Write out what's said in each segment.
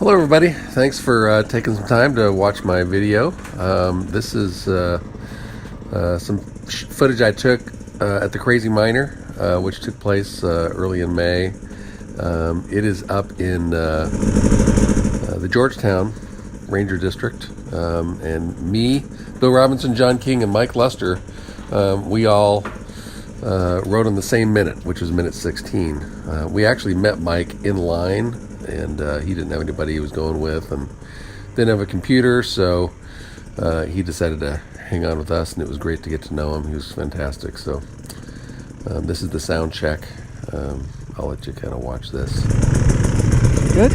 Hello everybody, thanks for taking some time to watch my video. This is some footage I took at the Crazy Miner, which took place early in May. It is up in the Georgetown Ranger District, and me, Bill Robinson, John King, and Mike Lester, we all rode on the same minute, which was minute 16. We actually met Mike in line, and he didn't have anybody he was going with and didn't have a computer, so he decided to hang on with us, and it was great to get to know him. He was fantastic. So this is the sound check. I'll let you kind of watch this. Good?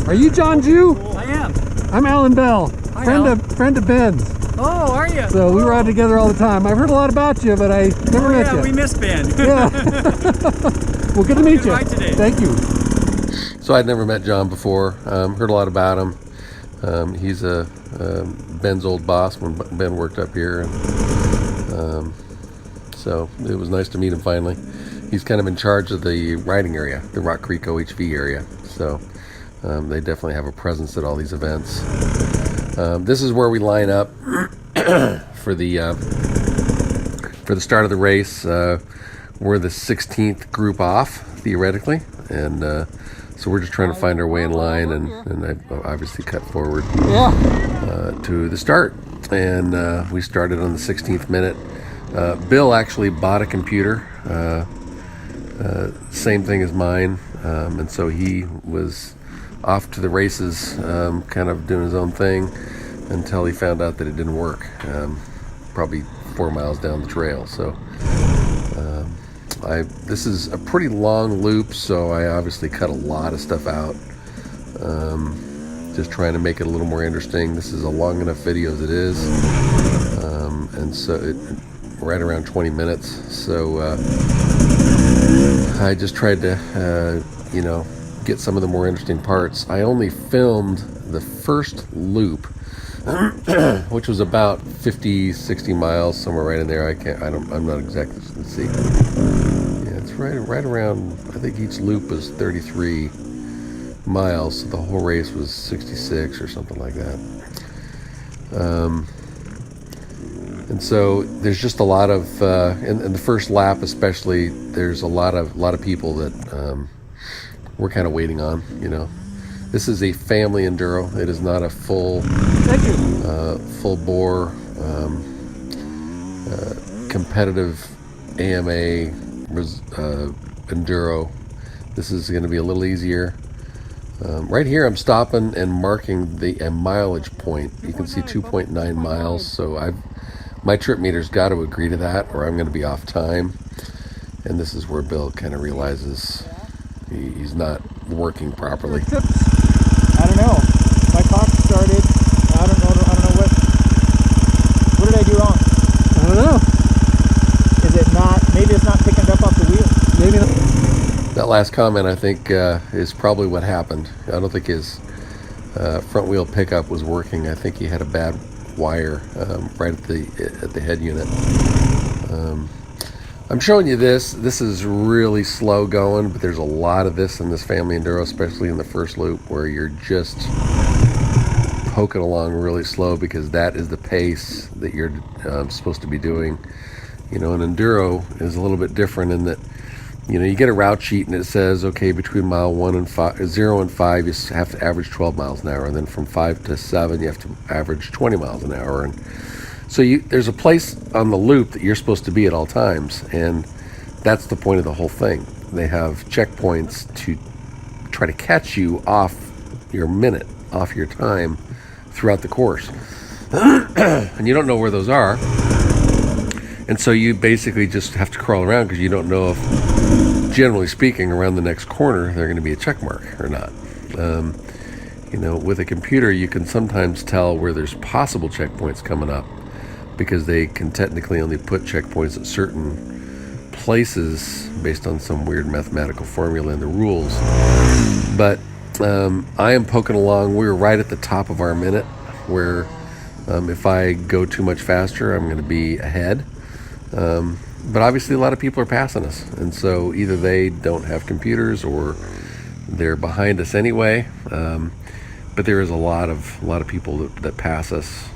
Are you John Jew? I am. I'm Alan Bell, friend of Ben's. Oh, are you? So we ride together all the time. I've heard a lot about you, but I never met you. Yeah, we miss Ben. Yeah. Well, good to meet you. Today. Thank you. So I'd never met John before. Heard a lot about him. He's Ben's old boss when Ben worked up here, and so it was nice to meet him finally. He's kind of in charge of the riding area, the Rock Creek OHV area. So they definitely have a presence at all these events. This is where we line up for the start of the race. We're the 16th group off, theoretically, and so we're just trying to find our way in line, and I obviously cut forward to the start, and we started on the 16th minute. Bill actually bought a computer, same thing as mine, and so he was off to the races, kind of doing his own thing until he found out that it didn't work, probably 4 miles down the trail. So this is a pretty long loop, so I obviously cut a lot of stuff out, just trying to make it a little more interesting. This is a long enough video as it is, and so right around 20 minutes. So I just tried to get some of the more interesting parts. I only filmed the first loop, which was about 50-60 miles, somewhere right in there. I'm not exactly, let's see. Yeah, it's right around, I think each loop was 33 miles, so the whole race was 66 or something like that. And so there's just a lot of, in the first lap especially, there's a lot of people that we're kind of waiting on, This is a family enduro. It is not a full bore competitive AMA enduro. This is going to be a little easier. Right here I'm stopping and marking a mileage point. You can see 2.9 miles, so my trip meter's got to agree to that, or I'm going to be off time. And this is where Bill kind of realizes he's not working properly. I don't know. My clock started. I don't know what did I do wrong? I don't know. Is it not? Maybe it's not picking it up off the wheel. Maybe not. That last comment, I think, is probably what happened. I don't think his front wheel pickup was working. I think he had a bad wire right at the head unit. I'm showing you this. This is really slow going, but there's a lot of this in this family enduro, especially in the first loop, where you're just poking along really slow because that is the pace that you're supposed to be doing. An enduro is a little bit different in that, you get a route sheet and it says, okay, between mile 0 and 5, you have to average 12 miles an hour, and then from 5 to 7, you have to average 20 miles an hour. And so there's a place on the loop that you're supposed to be at all times, and that's the point of the whole thing. They have checkpoints to try to catch you off your minute, off your time throughout the course. And you don't know where those are. And so you basically just have to crawl around because you don't know if, generally speaking, around the next corner, they're going to be a check mark or not. With a computer, you can sometimes tell where there's possible checkpoints coming up, because they can technically only put checkpoints at certain places based on some weird mathematical formula in the rules. But I am poking along. We're right at the top of our minute, where if I go too much faster, I'm going to be ahead. But obviously a lot of people are passing us, and so either they don't have computers or they're behind us anyway. But there is a lot of people that pass us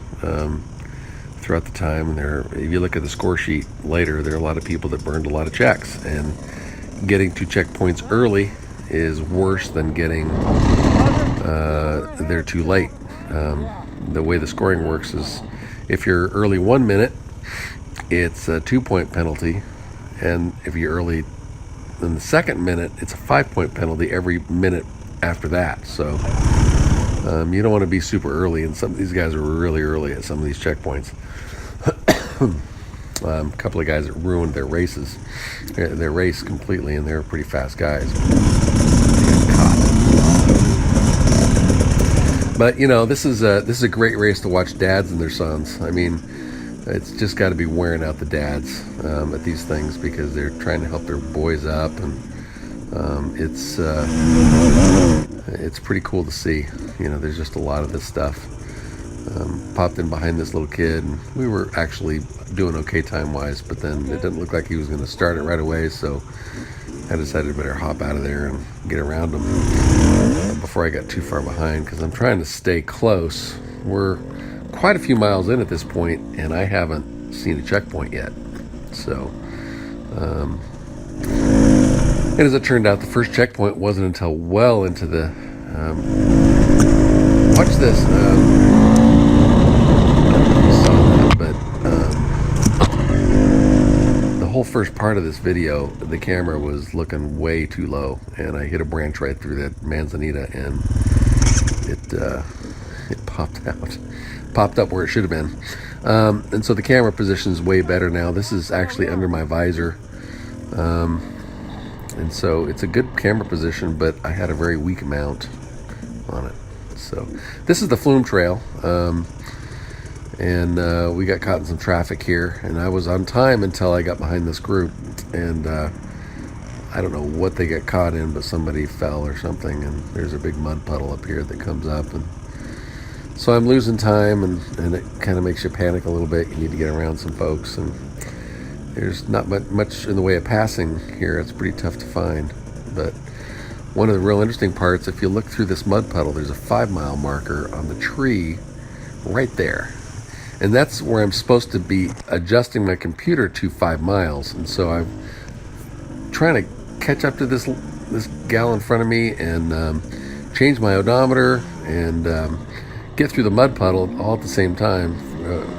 throughout the time. And if you look at the score sheet later, there are a lot of people that burned a lot of checks, and getting to checkpoints early is worse than getting there too late. The way the scoring works is if you're early 1 minute, it's a 2-point penalty, and if you're early in the second minute, it's a 5-point penalty every minute after that. So you don't want to be super early, and some of these guys are really early at some of these checkpoints. A couple of guys that ruined their race completely, and they were pretty fast guys. But you know, this is a great race to watch dads and their sons. I mean, it's just got to be wearing out the dads at these things, because they're trying to help their boys up, and it's pretty cool to see. You know, there's just a lot of this stuff. Popped in behind this little kid, and we were actually doing okay time-wise, but then it didn't look like he was going to start it right away, so I decided I better hop out of there and get around him before I got too far behind, because I'm trying to stay close. We're quite a few miles in at this point, and I haven't seen a checkpoint yet. So, and as it turned out, the first checkpoint wasn't until well into the... watch this. I don't know if you saw that, but the whole first part of this video, the camera was looking way too low, and I hit a branch right through that manzanita, and it popped out. Popped up where it should have been. And so the camera position is way better now. This is actually under my visor. And so it's a good camera position, but I had a very weak mount on it. So this is the Flume Trail. And we got caught in some traffic here, and I was on time until I got behind this group. And I don't know what they got caught in, but somebody fell or something, and there's a big mud puddle up here that comes up, and so I'm losing time, and it kind of makes you panic a little bit. You need to get around some folks, and there's not much in the way of passing here. It's pretty tough to find. But one of the real interesting parts, if you look through this mud puddle, there's a 5-mile marker on the tree right there. And that's where I'm supposed to be adjusting my computer to 5 miles. And so I'm trying to catch up to this gal in front of me and change my odometer and get through the mud puddle all at the same time,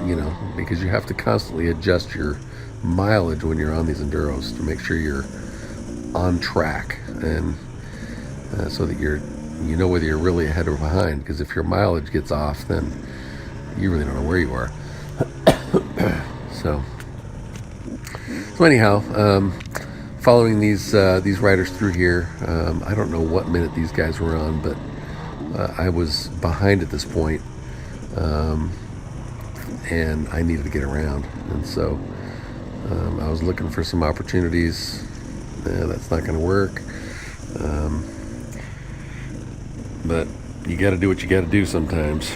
you know, because you have to constantly adjust your mileage when you're on these enduros to make sure you're on track, and so that you know whether you're really ahead or behind, because if your mileage gets off, then you really don't know where you are. so anyhow, following these riders through here, I don't know what minute these guys were on, but I was behind at this point, and I needed to get around, and so I was looking for some opportunities. That's not going to work, but you got to do what you got to do sometimes.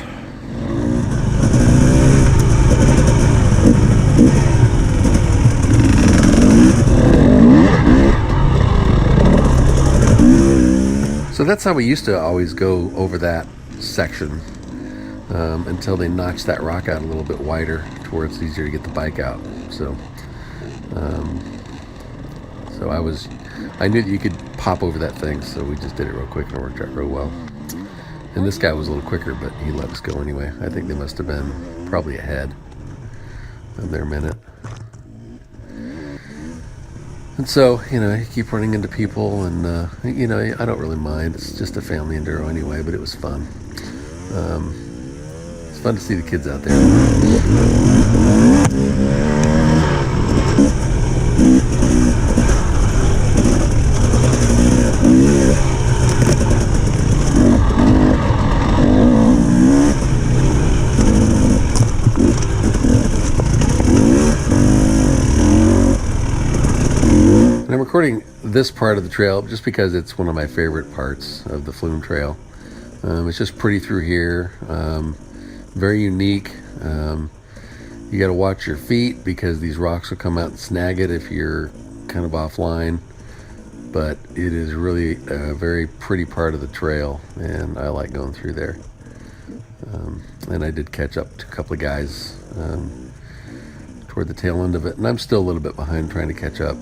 So that's how we used to always go over that section until they notched that rock out a little bit wider to where it's easier to get the bike out. So I knew that you could pop over that thing, so we just did it real quick, and it worked out real well. And this guy was a little quicker, but he let us go anyway. I think they must have been probably ahead of their minute. And so, you know, you keep running into people, and, you know, I don't really mind. It's just a family enduro anyway, but it was fun. It's fun to see the kids out there. And I'm recording this part of the trail just because it's one of my favorite parts of the Flume Trail. It's just pretty through here, very unique. You got to watch your feet because these rocks will come out and snag it if you're kind of offline. But it is really a very pretty part of the trail, and I like going through there. And I did catch up to a couple of guys toward the tail end of it, and I'm still a little bit behind trying to catch up.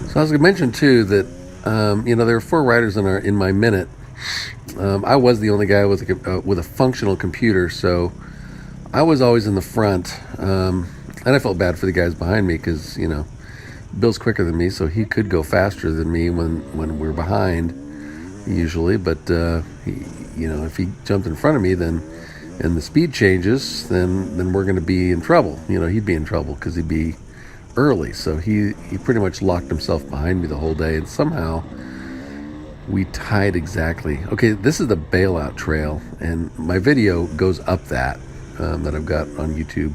I was going to mention too that there were 4 riders in my minute. I was the only guy with a functional computer, so I was always in the front, and I felt bad for the guys behind me because Bill's quicker than me, so he could go faster than me when we're behind usually. But if he jumped in front of me, then and the speed changes, then we're going to be in trouble. He'd be in trouble because he'd be early, so he pretty much locked himself behind me the whole day, and somehow we tied exactly. Okay, this is the bailout trail, and my video goes up that I've got on YouTube.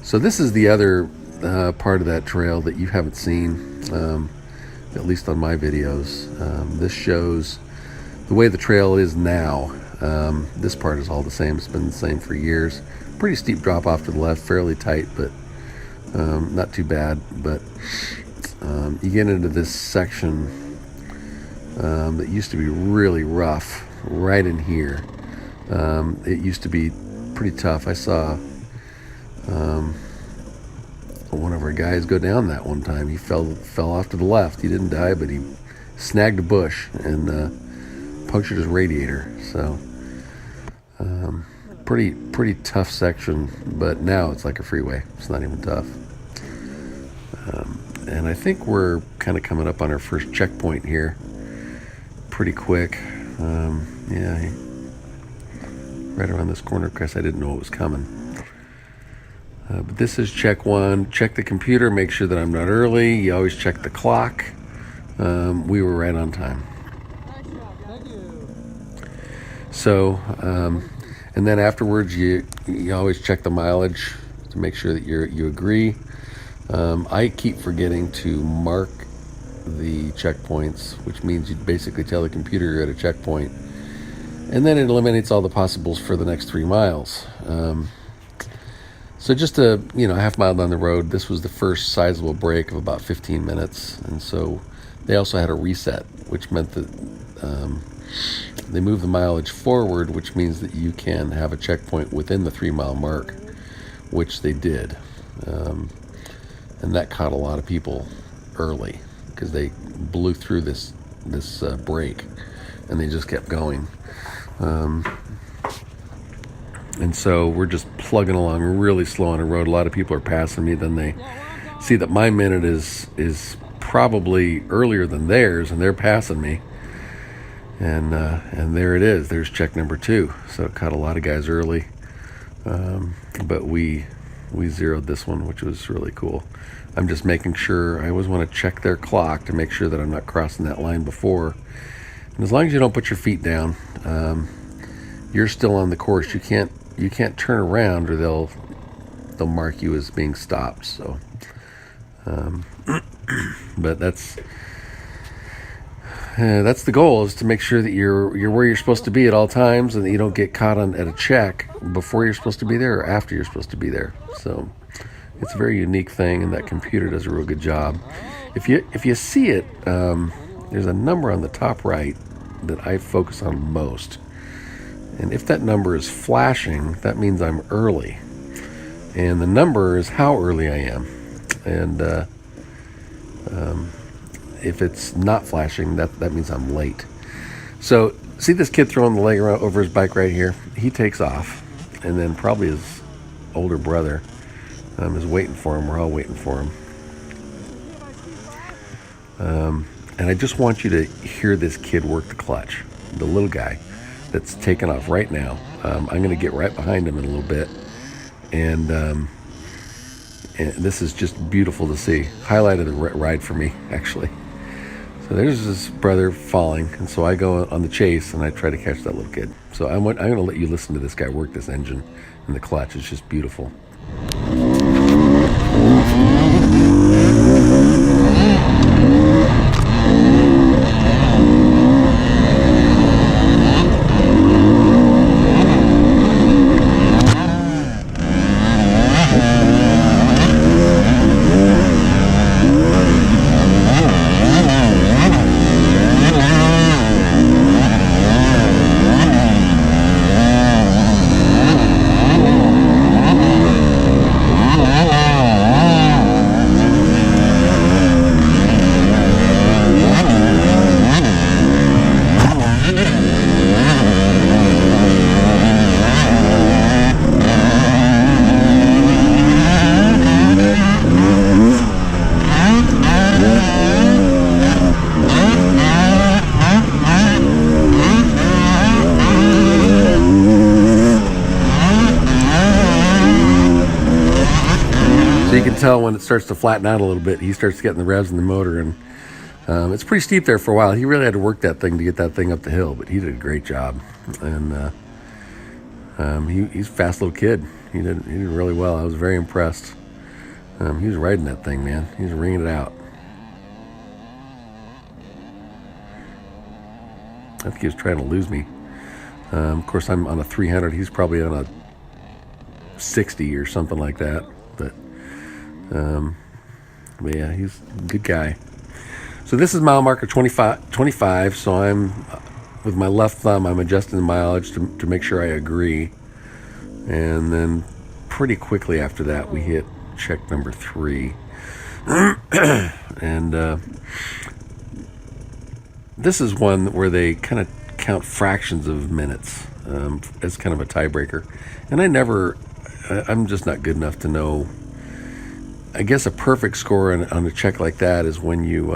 So this is the other part of that trail that you haven't seen, at least on my videos. This shows the way the trail is now. This part is all the same. It's been the same for years. Pretty steep drop off to the left, fairly tight, but not too bad. But you get into this section that used to be really rough right in here. It used to be pretty tough. I saw one of our guys go down that one time. He fell off to the left. He didn't die, but he snagged a bush and punctured his radiator. So pretty tough section, but now it's like a freeway. It's not even tough. And I think we're kind of coming up on our first checkpoint here pretty quick. Yeah, right around this corner, because I didn't know it was coming. But this is check 1. Check the computer, make sure that I'm not early. You always check the clock. We were right on time. So, and then afterwards, you always check the mileage to make sure that you agree. I keep forgetting to mark the checkpoints, which means you basically tell the computer you're at a checkpoint, and then it eliminates all the possibles for the next 3 miles. So just a half mile down the road, this was the first sizable break of about 15 minutes, and so they also had a reset, which meant that they moved the mileage forward, which means that you can have a checkpoint within the 3 mile mark, which they did. And that caught a lot of people early because they blew through this break, and they just kept going. And so we're just plugging along really slow on the road. A lot of people are passing me. Then they see that my minute is probably earlier than theirs, and they're passing me. And there it is. There's check number 2. So it caught a lot of guys early, but we zeroed this one, which was really cool. I'm just making sure. I always want to check their clock to make sure that I'm not crossing that line before. And as long as you don't put your feet down, you're still on the course. You can't turn around, or they'll mark you as being stopped. So, but that's the goal, is to make sure that you're where you're supposed to be at all times, and that you don't get caught at a check before you're supposed to be there or after you're supposed to be there. So it's a very unique thing, and that computer does a real good job. If you see it, there's a number on the top right that I focus on most, and if that number is flashing, that means I'm early, and the number is how early I am. And if it's not flashing, that means I'm late. So see this kid throwing the leg around over his bike right here? He takes off, and then probably his older brother is waiting for him. We're all waiting for him. And I just want you to hear this kid work the clutch, the little guy that's taking off right now. I'm going to get right behind him in a little bit, and And this is just beautiful to see. Highlight of the ride for me, actually. So there's this brother falling, and so I go on the chase and I try to catch that little kid. So I'm going to let you listen to this guy work this engine and the clutch. It's just beautiful. So you can tell when it starts to flatten out a little bit, he starts getting the revs in the motor, and it's pretty steep there for a while. He really had to work that thing to get that thing up the hill, but he did a great job. And he's a fast little kid. He did really well. I was very impressed. He was riding that thing, man. He was ringing it out. I think he was trying to lose me. Of course, I'm on a 300. He's probably on a 60 or something like that. But yeah, he's a good guy. So this is mile marker 25. So I'm, with my left thumb, I'm adjusting the mileage to make sure I agree. And then pretty quickly after that, we hit check number 3. And this is one where they kind of count fractions of minutes as kind of a tiebreaker. And I'm just not good enough to know. I guess a perfect score on a check like that is when you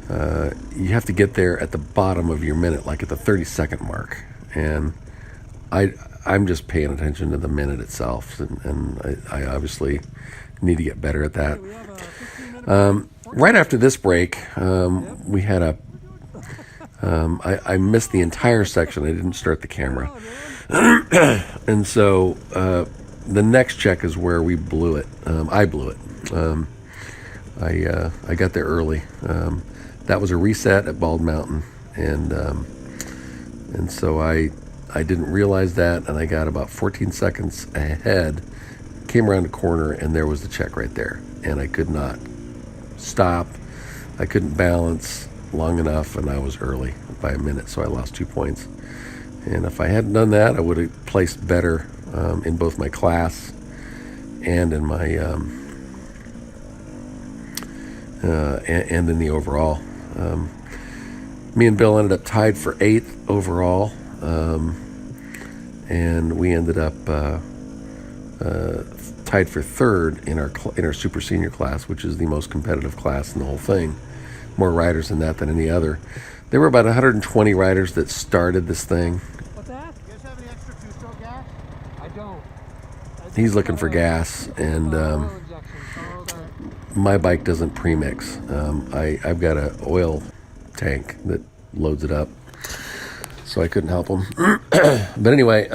have to get there at the bottom of your minute, like at the 30-second mark. And I'm just paying attention to the minute itself, and I obviously need to get better at that. Right after this break, we had I missed the entire section. I didn't start the camera. And so the next check is where we blew it. I blew it. I got there early. That was a reset at Bald Mountain, and so I didn't realize that, and I got about 14 seconds ahead. Came around the corner, and there was the check right there, and I could not stop. I couldn't balance long enough, and I was early by a minute, so I lost 2 points. And if I hadn't done that, I would have placed better in both my class and in my and in the overall. Me and Bill ended up tied for 8th overall, and we ended up tied for 3rd in our super senior class, which is the most competitive class in the whole thing. More riders in that than any other. There were about 120 riders that started this thing. What's that? You guys have any extra two-stroke gas? I don't. He's looking for gas, and my bike doesn't premix. I've got an oil tank that loads it up, so I couldn't help him. But anyway,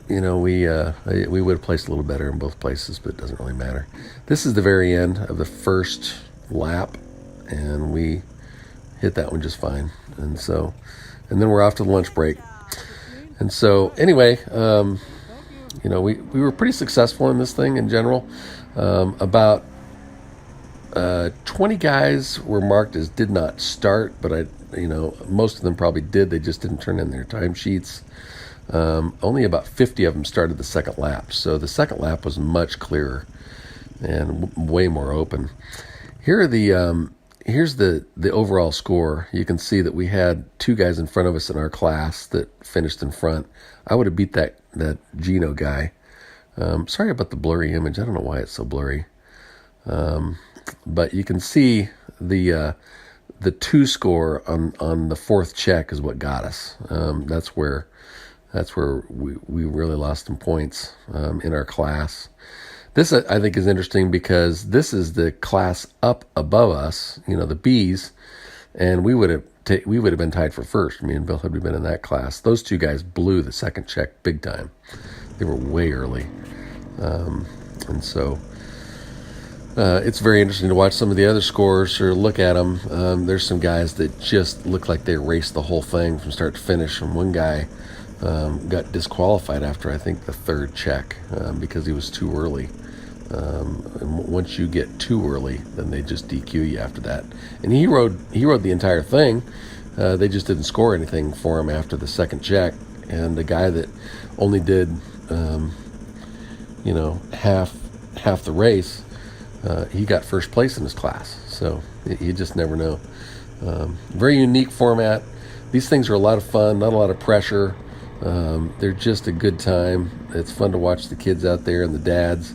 we would have placed a little better in both places, but it doesn't really matter. This is the very end of the first lap, and we hit that one just fine. And then we're off to the lunch break. And so anyway, we were pretty successful in this thing in general. About 20 guys were marked as did not start, but most of them probably did. They just didn't turn in their timesheets. Only about 50 of them started the second lap. So the second lap was much clearer and way more open. Here are here's the overall score. You can see that we had 2 guys in front of us in our class that finished in front. I would have beat that Gino guy. Sorry about the blurry image. I don't know why it's so blurry. But you can see the 2 score on the 4th check is what got us. That's where That's where we really lost some points in our class. This, I think, is interesting because this is the class up above us, you know, the Bs, and we would have been tied for first. Me and Bill had been in that class. Those two guys blew the second check big time. They were way early, and so it's very interesting to watch some of the other scores or look at them. There's some guys that just look like they raced the whole thing from start to finish, and one guy got disqualified after, I think, the third check because he was too early. And once you get too early, then they just DQ you after that. And he rode the entire thing. They just didn't score anything for him after the second check. And the guy that only did, half the race, he got first place in his class. So you just never know. Very unique format. These things are a lot of fun, not a lot of pressure. They're just a good time. It's fun to watch the kids out there and the dads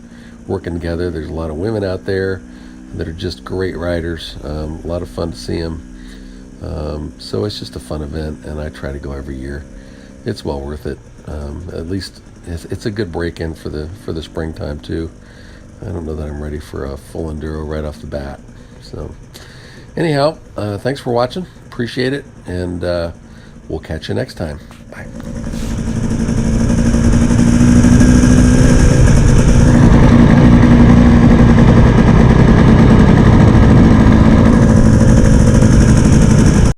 working together. There's a lot of women out there that are just great riders. A lot of fun to see them. So it's just a fun event, and I try to go every year. It's well worth it. At least it's a good break-in for the springtime too. I don't know that I'm ready for a full enduro right off the bat. So anyhow, thanks for watching. Appreciate it, and we'll catch you next time. Bye.